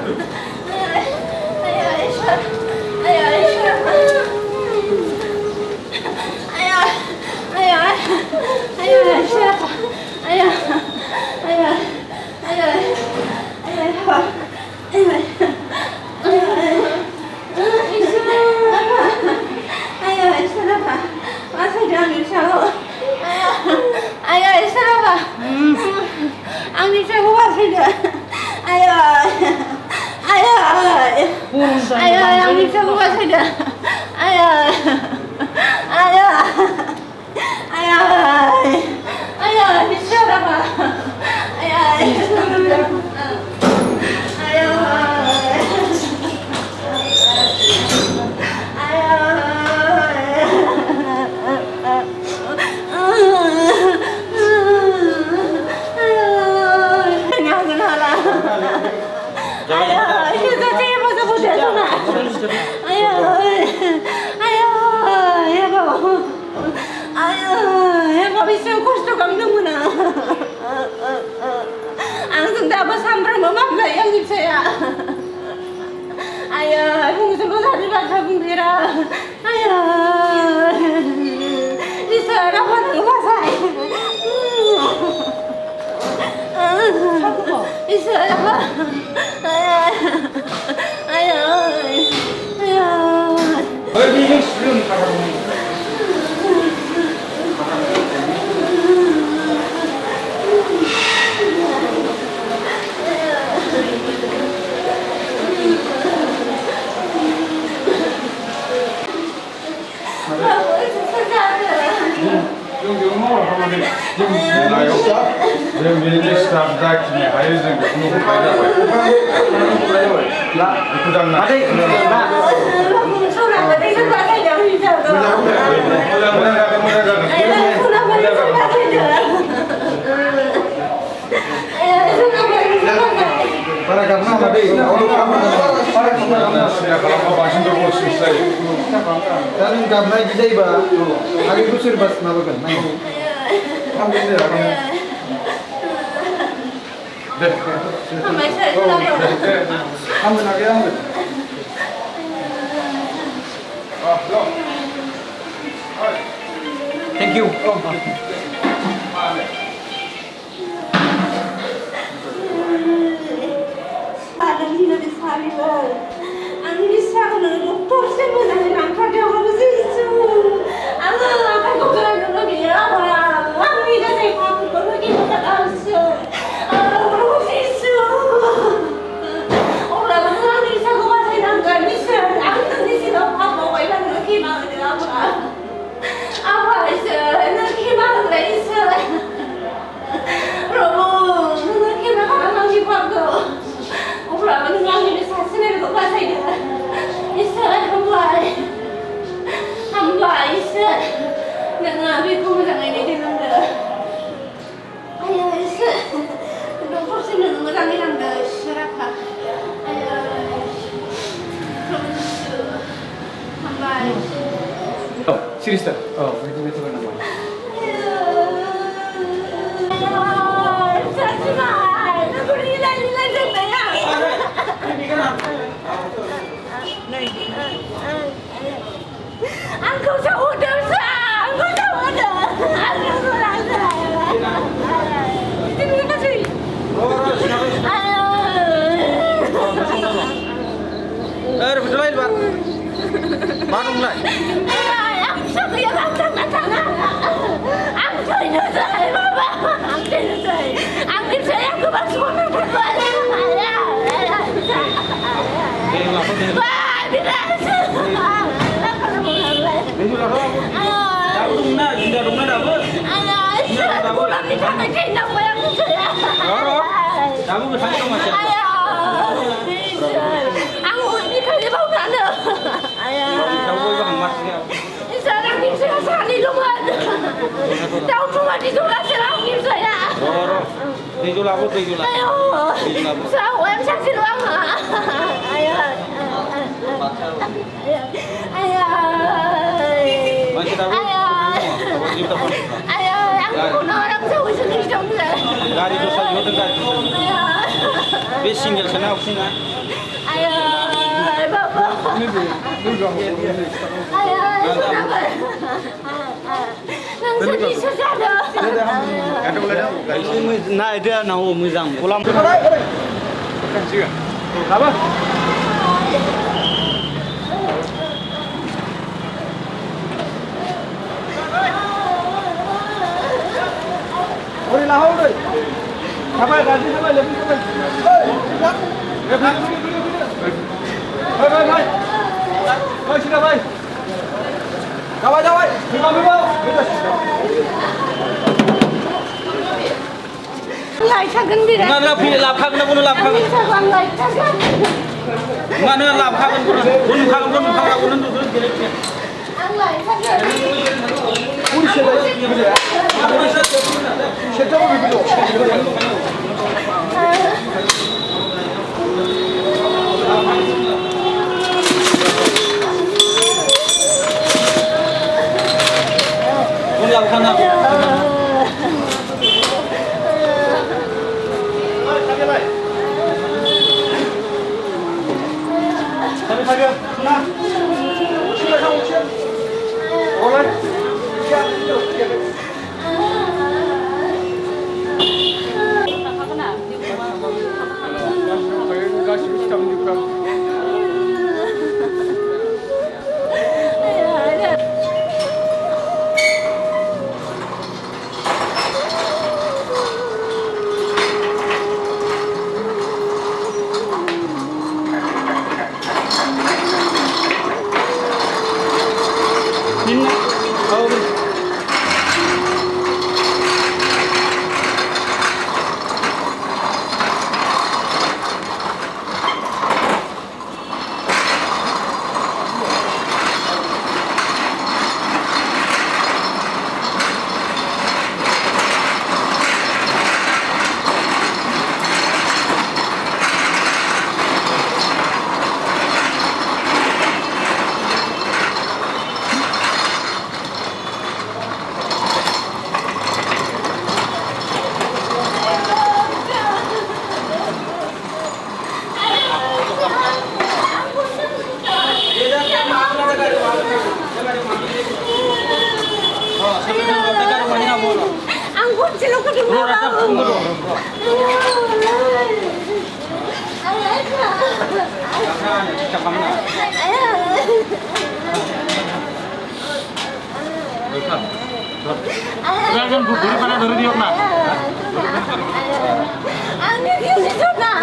Thank you. Sister. Oh, itu namanya. Sao em chắc xin lỗi hả? Ai ơi. Ai ơi. Ai ơi, anh có nói đằng sau sự kỳ trong rồi. 왜 싱글 전화 없이나? 아유, 바보. 아유, 낭선이 수사도. 나 이제 나오 무장. 골람. 지금. 가봐. 우리 나오래. 가봐, 가지, 가봐, 레비, 가봐. 레비. 가봐, 가봐. 가시, 가봐. 가봐, 가봐. 가봐, lại sang gần đi đấy. Mana pilih lapang na bunu lapang. Sang lại sang gần. Mana lapang bunu bunu khang bunu tu tu direct. Ang lại sang gần. 우리 세대 이거야. 세대가 왜 그래? Bunu lapang na. Angkut sila ko di mo. Jangan buri pada dari dia nak. Angin dia sudah.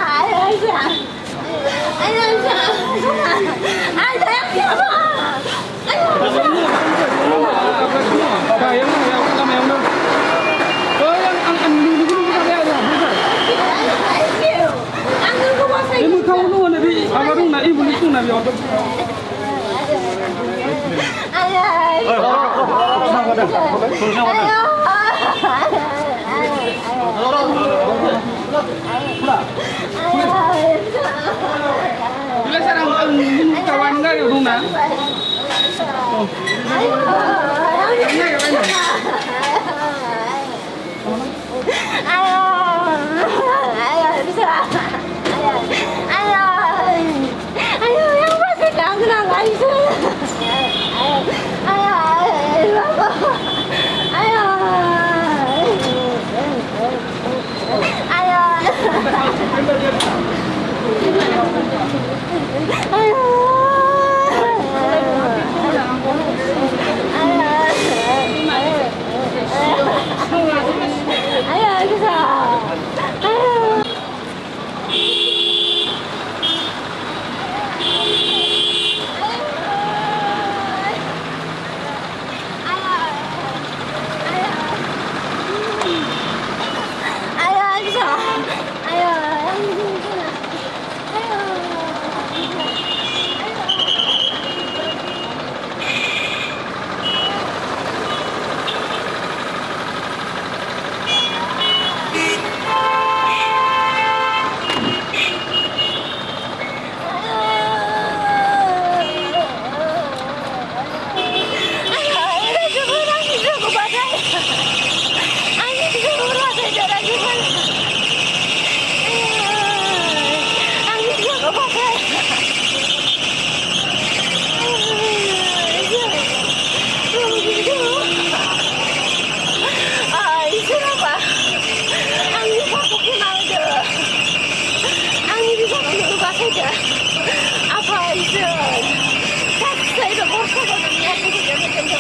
Bila sarang kawan enggak ya Bung Nang? Ayah,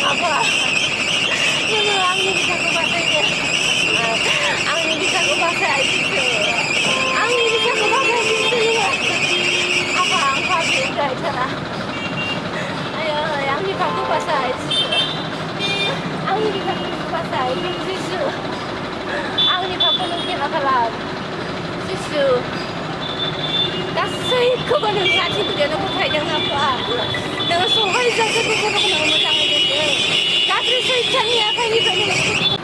apa nyono angni bisaku basaide angni bisaku basaide angni bisaku basaide apa angka bintang cara ayo angni bisaku basaide angni bisaku basaide jisu angni bisaku nungkin akalam jisu गासैखौबो नोंनि आथिं गुदियावनो गथायदों आफा नोङो सहाय जाजोबोखौ नोङो मोजाङै दोनदो गाज्रि सैताननि आखाइनिफ्राय नोङो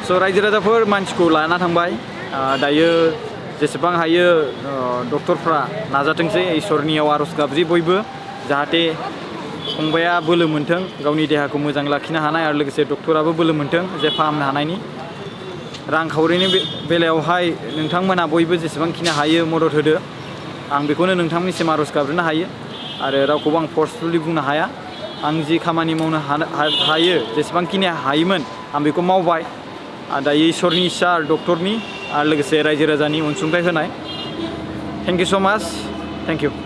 So रायजो राजाफोर मानसिखौ लाना थांबाय दायो जेसेबां हायो डक्टरफ्रा नाजाथोंसै इसोरनियाव आरज गाबज्रि बयबो जाहाथे फंबाया बोलो मोनथों गावनि देहाखौ मोजां लाखिनो हानाय आरो लोगोसे डक्टराबो बोलो मोनथों जे फाहामनो हानायनि रांखावरिनि बेलायावहाय नोंथांमोना बयबो जेसेबांखिनि हायो मदद होदो आं बेखौनो नोंथांमोननिसिम आरज गाबज्रिनो हायो आरो रावखौबो आं फर्सफुलि बुंनो हाया आं जि खामानि मावनो हायो जेसेबांखिनि हायोमोन आं बेखौ मावबाय दायो इसोरनि इस्सा डक्टरनि आरो लोगोसे रायजो राजानि अनसुंथाइ होनाय थेंक इउ सो माच थेंक इउ